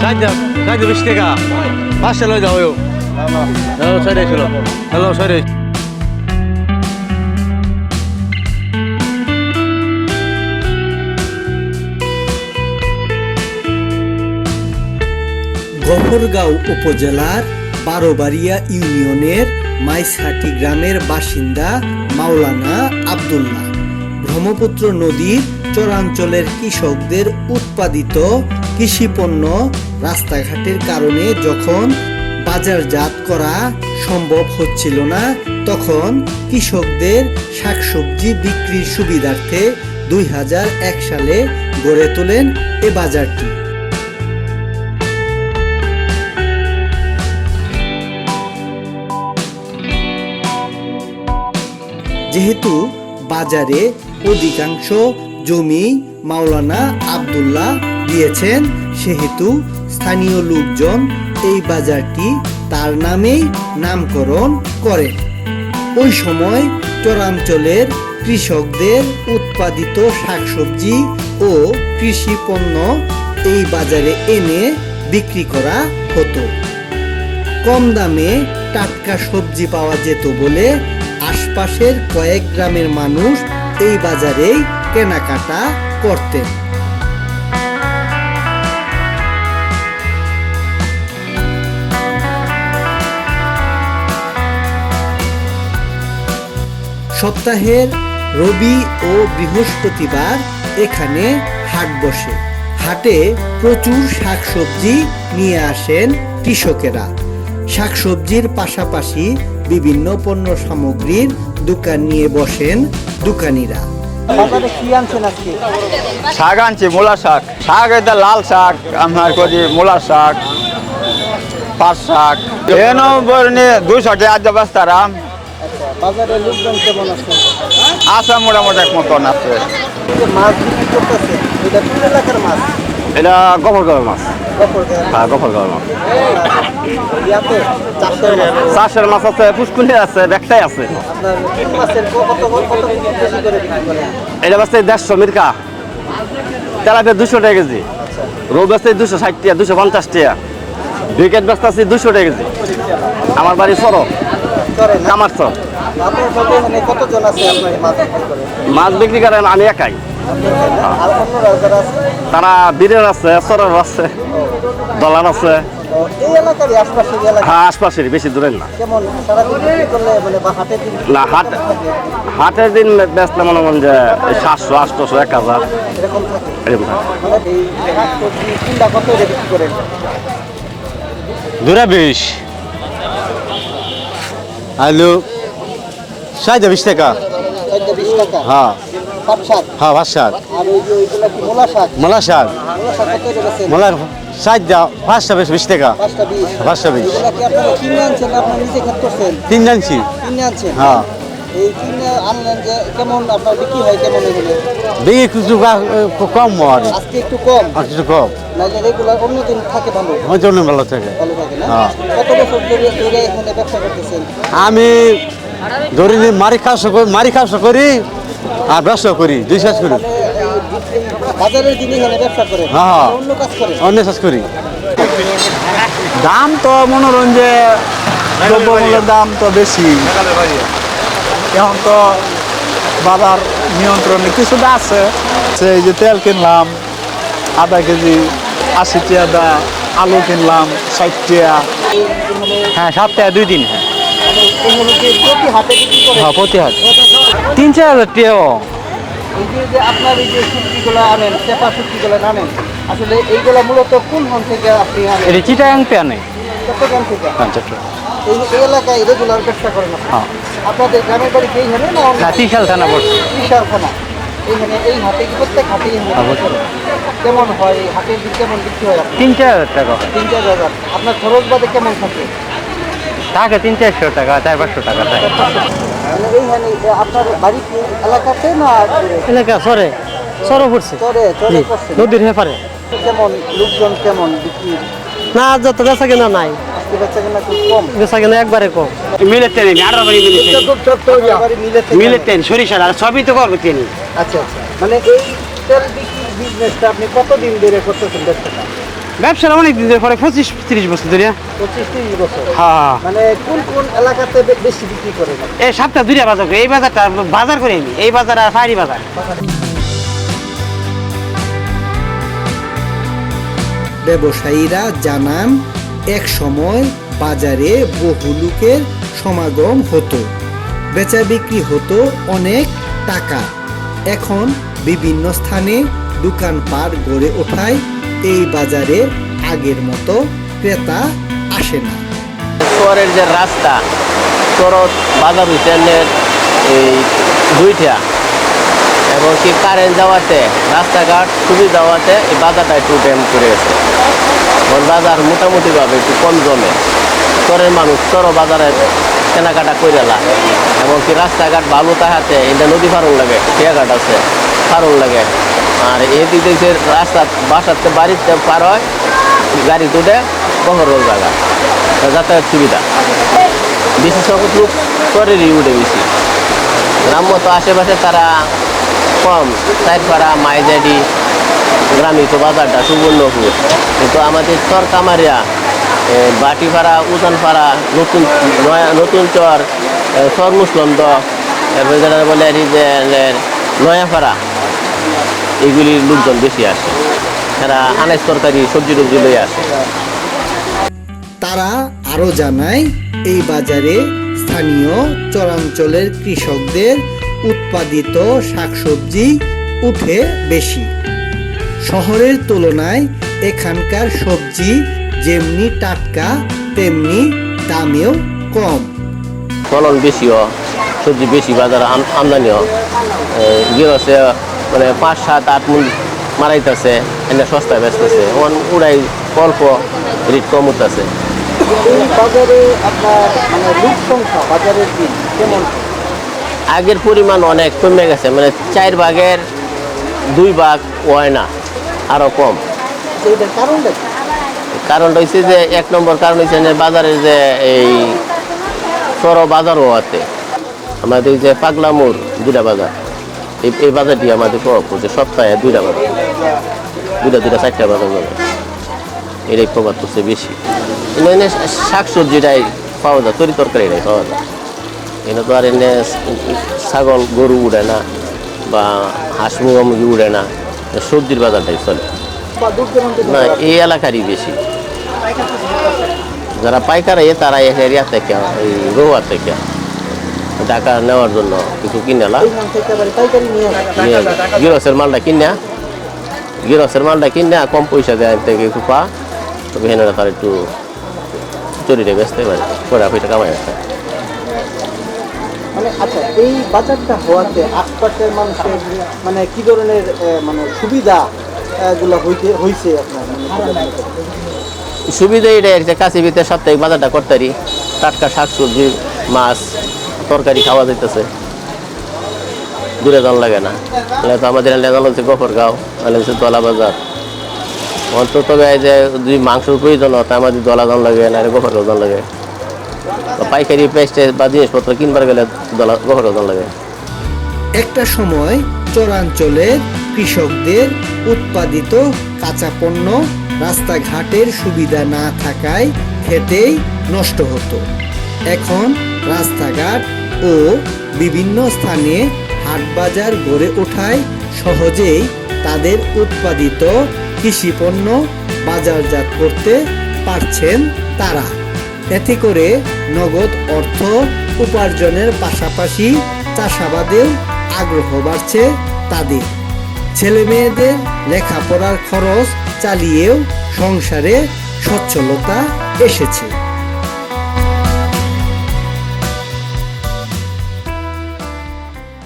Sai de Vistega. Passa lo da eu. Hello, sai de chulo. Hello, sai de. Gafargaon উপজেলার বারোবাড়িয়া ইউনিয়নের মাইজহাটি গ্রামের বাসিন্দা মাওলানা আব্দুল্লাহ ব্রহ্মপুত্র নদীর চরাঞ্চলের কৃষকদের উৎপাদিত কৃষিপণ্য রাস্তাঘাটের কারণে যখন বাজারজাত করা সম্ভব হচ্ছিল না, তখন কৃষকদের শাকসবজি বিক্রির সুবিধার্থে 2001 সালে গড়ে তোলেন এ বাজারটি। যেহেতু বাজারে অধিকাংশ জমি মাওলানা আব্দুল্লাহ দিয়েছেন, সেহেতু স্থানীয় লোকজন এই বাজারটি তার নামেই নামকরণ করেন। ওই সময় চরাঞ্চলের কৃষকদের উৎপাদিত শাকসবজি ও কৃষি পণ্য এই বাজারে এনে বিক্রি করা হতো। কম দামে টাটকা সবজি পাওয়া যেত বলে আশপাশের কয়েক গ্রামের মানুষ এই বাজারেই কেনাকাটা করতেন। সপ্তাহের রবি ও বৃহস্পতিবার এখানে হাট বসে। হাটে প্রচুর শাকসবজি নিয়ে আসেন কৃষকেরা। শাকসবজির পাশাপাশি বিভিন্ন পণ্য সামগ্রীর দোকান নিয়ে বসেন দোকানিরা। শাক আনছি, মূলা শাক। শাক এটা লাল শাক, আমার করি মূলা শাক, পাট শাক। এন 200 টাকা বস্তারাম। বাজারে লোকজন কেমন আছে? আছে মোটামুটি এক মতন আছে। মাছ বিক্রি করতেছে, এটা কোন এলাকার মাছ? এটা গফরগাঁওয়ের মাছ। হ্যাঁ, গফরগাঁওয়ের মাছ। চাষের মাছ আছে, পুষ্কুনি আছে, ব্যাগটাই আছে। এটা বাস্তে 150 মিরকা, তেলাপিয়া 200 টাকা কেজি, রৌ বাস্তে 260 টাকা, 250 টাকা, উইকেট বাস্তে আছে 200 টাকা কেজি। আমার বাড়ি সর কামার চর। মাছ বিক্রি করেন আমি একাই। তারা বীরের আছে, সরের আছে, দলার আছে। হ্যাঁ, আশপাশের, বেশি দূরের না। না, হাটের দিন বেচলে মনে করেন যে 700, 800, 1000 এরকম দূরে 20 আলু 20 টাকা। হ্যাঁ হ্যাঁ, ভাত শাক, মূলা শাক, মূলা 20 টাকা। 20 তিন আনছি। হ্যাঁ, বিক্রি কিছু কম আর একটু কম। ভালো থাকে। আমি ধরি মারি খাস করি আর ব্যবসা করি, 2 কাজ করি। হ্যাঁ, অন্য কাজ করি। দাম তো মনোরঞ্জে দ্রব্যমূল্যের দাম তো বেশি। এখন তো বাজার নিয়ন্ত্রণে কিছুটা আছে। এই যে তেল কিনলাম আধা কেজি 80 টাকা, আলু কিনলাম 60 টাকা। হ্যাঁ, সপ্তাহে 2 দিন। হ্যাঁ, প্রতি হাট 3-4 হাজার টাকা। আপনার এই যে সবজিগুলো আনেন, চেপা সবজিগুলো আনেন, আসলে এইগুলো মূলত কোন হাট থেকে আপনি আনেন? এটা চিটাগাং থেকে আনে। চট্টগ্রাম থেকে? হ্যাঁ, চট্টগ্রাম। এই এলাকায় রেগুলার ব্যবসা করেন? হ্যাঁ। আপনাদের গ্রামের বাড়ি কি এইখানে না? ত্রিশাল থানা পড়ছে। ত্রিশাল থানা। এইখানে এই হাটে প্রত্যেক হাটে কেমন হয়? হাটের দিক কেমন বিক্রি হয়? 3-4 হাজার টাকা। 3-4 হাজার। আপনার খরচ বাদে কেমন থাকে? 300-400 টাকা, 400-500 টাকা থাকে। এইখানে আপনার বাড়ি কি এলাকাতে না? এলাকা সরে পড়ছে, নদীর হেপারে। কেমন লোকজন কেমন বিক্রি? না, যত বেচা কেনা নাই, বেচা কেনা একবারে কম। মিলের ট্রেন মিলের ট্রেন সরিষার আর সবই তো করবো ট্রেন। আচ্ছা আচ্ছা, মানে এই তেল বিক্রির বিজনেসটা আপনি কতদিন ধরে করতেছেন? ব্যবসাটা ব্যবসাটা অনেক দিন ধরে, পরে 25-30 বছর ধরে। 25-30 বছর। হ্যাঁ, মানে কোন কোন এলাকাতে বেশি বিক্রি করেন? এই সপ্তাহ 2টা বাজার করি। এই বাজারটা বাজার করি আমি, এই বাজার আর পাহাড়ি বাজার। ব্যবসায়ীরা জানান এক সময় বাজারে বহু লোকের সমাগম হতো, বেচা বিক্রি হতো অনেক টাকা। এখন বিভিন্ন স্থানে দোকানপাট গড়ে ওঠায় এই বাজারে আগের মতো ক্রেতা আসে না। শহরের যে রাস্তা শরৎ বাজার উদ্যানের এই দুইটা এবং কি কারেন্ট যাওয়াতে রাস্তাঘাট সুবিধা হওয়াতে এই বাজারটা একটু ড্যাম করে গেছে। বাজার মোটামুটিভাবে একটু কম জমে। শহরের মানুষ চরো বাজারে কেনাকাটা করে লা এবং কি রাস্তাঘাট ভালো তাহাতে এটা নদী ফারুন লাগে, খেয়াঘাট আছে ফারুন লাগে। আর এদিক দিয়ে রাস্তা বাসাতে বাড়িতে পার হয়, গাড়ি তুলে বহর জায়গা যাতায়াত সুবিধা। বেশি সংখ্যক লোক শহরেরই উঠে বেশি, গ্রাম্য তো আশেপাশে তারা কম। সাইডপাড়া, মাইজাডি, গ্রামীণ তো বাজারটা সুবর্ণপুর। কিন্তু আমাদের চর কামারিয়া, বাটিপাড়া, উজানপাড়া, নতুন চর, চর মুসলন্দ, এরপরে যেটা বলে আর যে নয়াপাড়া, এগুলির লোকজন বেশি আসে। তারা আনাজ তরকারি সবজি টবজি লয়ে আসে। তারা আরো জানায় এই বাজারে স্থানীয় চরাঞ্চলের কৃষকদের উৎপাদিত শাকসবজি উঠে বেশি। শহরের তুলনায় এখানকার সবজি যেমনি টাটকা তেমনি দামেও কম। ফলন বেশিও, সবজি বেশি, বাজারে আমদানিও। গিরছে মানে 5-7-8 মূল মারাইতেছে, এনে সস্তায় বেচতেছে। উড়াই অল্প রেট কম উঠতেছে। বাজারে আপনার মানে লোক সংখ্যা বাজারের দিন কেমন? আগের পরিমাণ অনেক কমে গেছে, মানে 4 ভাগের 2 ভাগ হয় না, আরও কম। এইটার কারণটা কি? কারণটা হচ্ছে যে 1 নম্বর কারণ হচ্ছে যে বাজারের যে এই চর বাজার হওয়াতে আমাদের যে পাগলা মোড় 2টা বাজার, এই বাজারটি আমাদের প্রভাব পড়ছে। সপ্তাহে 2টা বাজার, 2-4টা বাজার যাবে, এটাই প্রভাব পড়ছে বেশি। এনে শাক সবজিটাই পাওয়া যায়, তরি তরকারিটাই পাওয়া যায়। এনে তো আর এনে ছাগল গরু উড়ে না বা হাঁস মুরগি উড়ে না, সবজির বাজারটাই চলে না। এই এলাকারই বেশি যারা পাইকার তারা এরিয়া থেকে, এই রোয়া থেকে টাকা নেওয়ার জন্য কিছু কিনেলা, গিরসের মালটা কিনে কম পয়সা দেয় থেকে কিছু পা, তবে হেনারা তার একটু চুরিটা বেচতে পারে, করে পয়সা কামাই আসতে। মানে আচ্ছা, এই বাজারটা হওয়াতে আশপাশের মানুষের মানে কি ধরনের মানে সুবিধা গুলো হয়েছে আপনার? সুবিধা এটাই একটা কাছে ভিতরে সাপ্তাহিক বাজারটা করতে পারি, টাটকা শাকসবজি মাছ তরকারি খাওয়া যাইতেছে, দূরে যাওয়া লাগে না। তো আমাদের এলাকা হচ্ছে গফরগাঁও, হচ্ছে দলা বাজার। অন্তত তবে যে যদি মাংসের প্রয়োজন হয় আমাদের দলা দাম লাগে না, গফরগাঁও দাম লাগে। পাইকারি পেস্টে বা জিনিসপত্র কিনবার গেলে গফরগাঁও দাম লাগে। একটা সময় চরাঞ্চলের কৃষকদের উৎপাদিত কাঁচা পণ্য রাস্তাঘাটের সুবিধা না থাকায় খেতেই নষ্ট হতো। এখন রাস্তাঘাট ও বিভিন্ন স্থানে হাটবাজার গড়ে ওঠায় সহজেই তাদের উৎপাদিত কৃষিপণ্য বাজারজাত করতে পারছেন তারা। এতে করে নগদ অর্থ উপার্জনের পাশাপাশি চাষাবাদেও আগ্রহ বাড়ছে তাদের। ছেলে মেয়েদের লেখাপড়ার খরচ চালিয়েও সংসারে সচ্ছলতা এসেছে।